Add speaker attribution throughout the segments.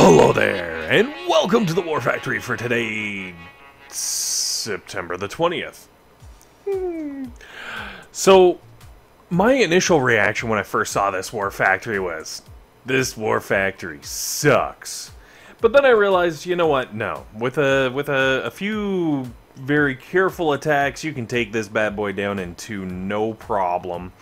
Speaker 1: Hello there, and welcome to the War Factory for today, September the 20th. So, my initial reaction when I first saw this War Factory was, this War Factory sucks. But then I realized, you know what, no. With a few very careful attacks, you can take this bad boy down into no problem.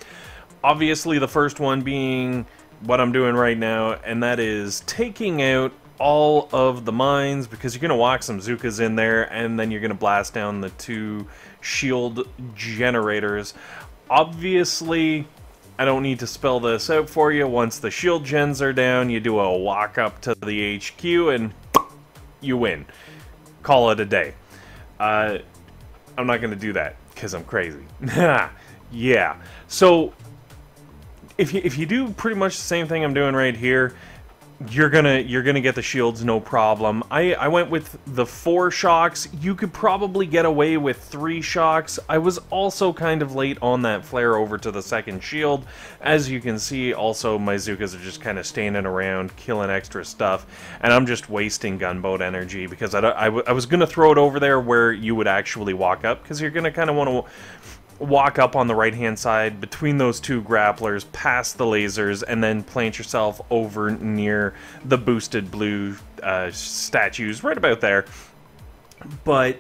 Speaker 1: Obviously, the first one being what I'm doing right now, and that is taking out all of the mines, because you're going to walk some zookas in there, and then you're going to blast down the two shield generators. Obviously, I don't need to spell this out for you. Once the shield gens are down, you do a walk up to the HQ, and you win. Call it a day. I'm not going to do that, because I'm crazy. Yeah. So, if you do pretty much the same thing I'm doing right here, you're gonna get the shields no problem. I went with the 4 shocks. You could probably get away with 3 shocks. I was also kind of late on that flare over to the second shield. As you can see, also my zookas are just kind of standing around killing extra stuff, and I'm just wasting gunboat energy because I was gonna throw it over there where you would actually walk up, because you're gonna kind of want to walk up on the right hand side between those two grapplers, past the lasers, and then plant yourself over near the boosted blue statues right about there. But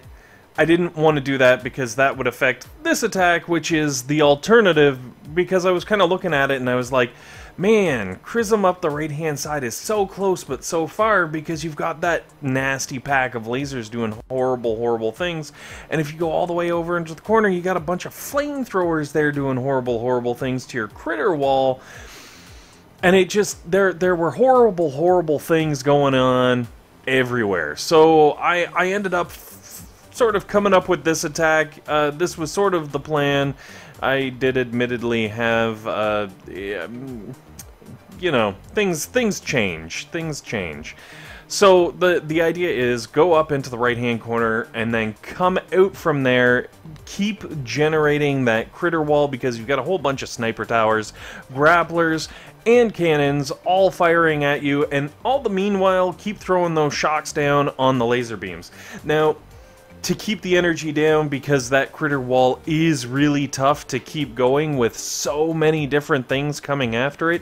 Speaker 1: I didn't want to do that because that would affect this attack, which is the alternative, because I was kind of looking at it and I was like, man, crzm up the right hand side is so close but so far, because you've got that nasty pack of lasers doing horrible things, and if you go all the way over into the corner, you got a bunch of flamethrowers there doing horrible things to your critter wall, and it just, there were horrible things going on everywhere. So I ended up sort of coming up with this attack. This was sort of the plan. I did admittedly have, you know, things change. So the idea is go up into the right-hand corner and then come out from there, keep generating that critter wall, because you've got a whole bunch of sniper towers, grapplers, and cannons all firing at you, and all the meanwhile, keep throwing those shocks down on the laser beams. Now, to keep the energy down, because that critter wall is really tough to keep going with so many different things coming after it,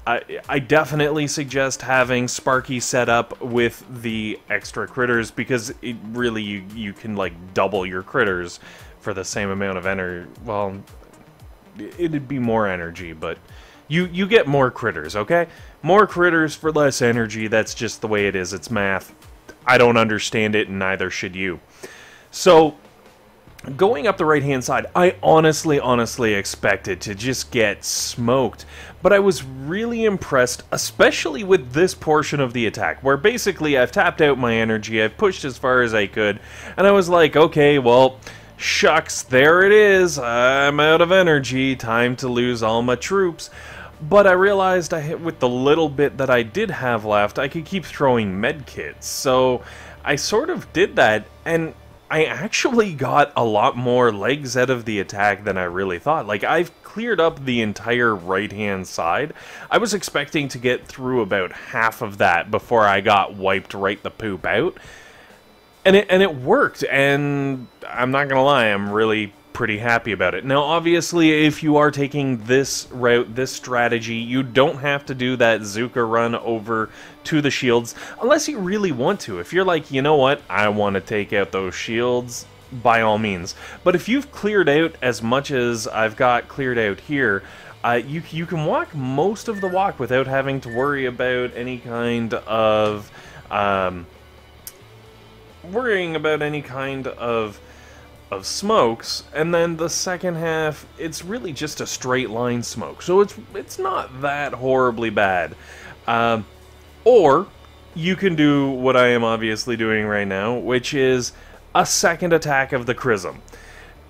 Speaker 1: I definitely suggest having Sparky set up with the extra critters, because it really, you can like double your critters for the same amount of energy. Well, it'd be more energy, but you get more critters, okay? More critters for less energy. That's just the way it is. It's math. I don't understand it, and neither should you. So, going up the right-hand side, I honestly expected to just get smoked, but I was really impressed, especially with this portion of the attack, where basically I've tapped out my energy, I've pushed as far as I could, and I was like, okay, well, shucks, there it is, I'm out of energy, time to lose all my troops. But I realized with the little bit that I did have left, I could keep throwing medkits, so I sort of did that, and I actually got a lot more legs out of the attack than I really thought. Like, I've cleared up the entire right-hand side. I was expecting to get through about half of that before I got wiped right the poop out. And it worked, and I'm not gonna lie, I'm really pretty happy about it. Now, obviously, if you are taking this route, this strategy, you don't have to do that Zooka run over to the shields, unless you really want to. If you're like, you know what, I want to take out those shields, by all means. But if you've cleared out as much as I've got cleared out here, you can walk most of the walk without having to worry about any kind of, smokes, and then the second half, it's really just a straight line smoke, so it's not that horribly bad. Or you can do what I am obviously doing right now, which is a second attack of the crzm.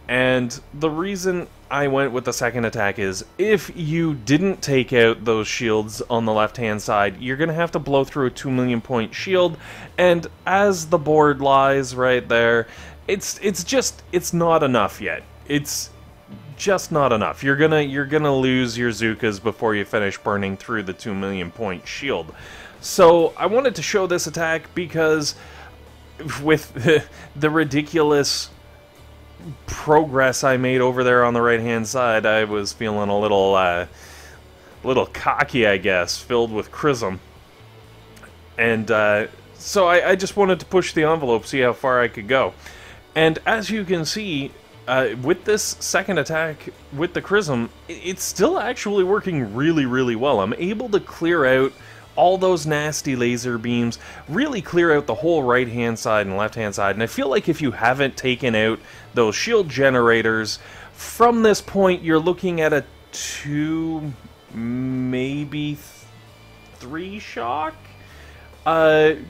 Speaker 1: And the reason I went with the second attack is, if you didn't take out those shields on the left-hand side, you're going to have to blow through a 2 million point shield, and as the board lies right there, it's not enough yet. It's just not enough. You're gonna lose your zookas before you finish burning through the 2 million point shield. So I wanted to show this attack because with the ridiculous progress I made over there on the right-hand side, I was feeling a little cocky, I guess, filled with crzm. And so I just wanted to push the envelope, see how far I could go. And as you can see, with this second attack with the crzm, it's still actually working really, really well. I'm able to clear out all those nasty laser beams, really clear out the whole right-hand side and left-hand side, and I feel like if you haven't taken out those shield generators, from this point you're looking at a 2, maybe 3 shock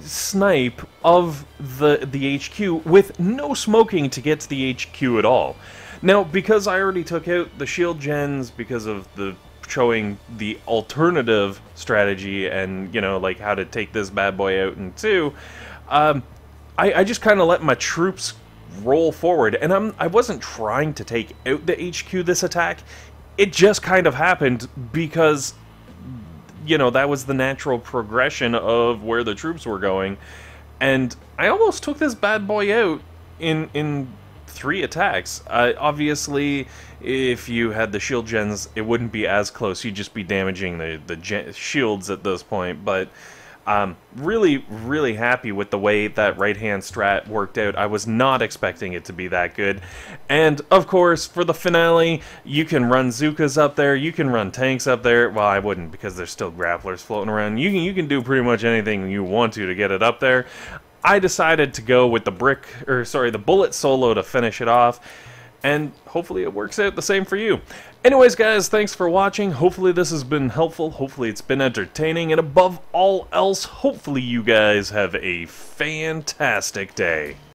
Speaker 1: snipe of the HQ with no smoking to get to the HQ at all. Now, because I already took out the shield gens because of the showing the alternative strategy and, you know, like how to take this bad boy out in 2, I just kind of let my troops roll forward, and I wasn't trying to take out the HQ this attack. It just kind of happened because, you know, that was the natural progression of where the troops were going, and I almost took this bad boy out in 3 attacks. Obviously, if you had the shield gens, it wouldn't be as close. You'd just be damaging the shields at this point. But really, really happy with the way that right-hand strat worked out. I was not expecting it to be that good. And, of course, for the finale, you can run zookas up there. You can run tanks up there. Well, I wouldn't, because there's still grapplers floating around. You can do pretty much anything you want to get it up there. I decided to go with the bullet solo to finish it off, and hopefully it works out the same for you. Anyways, guys, thanks for watching. Hopefully this has been helpful. Hopefully it's been entertaining, and above all else, hopefully you guys have a fantastic day.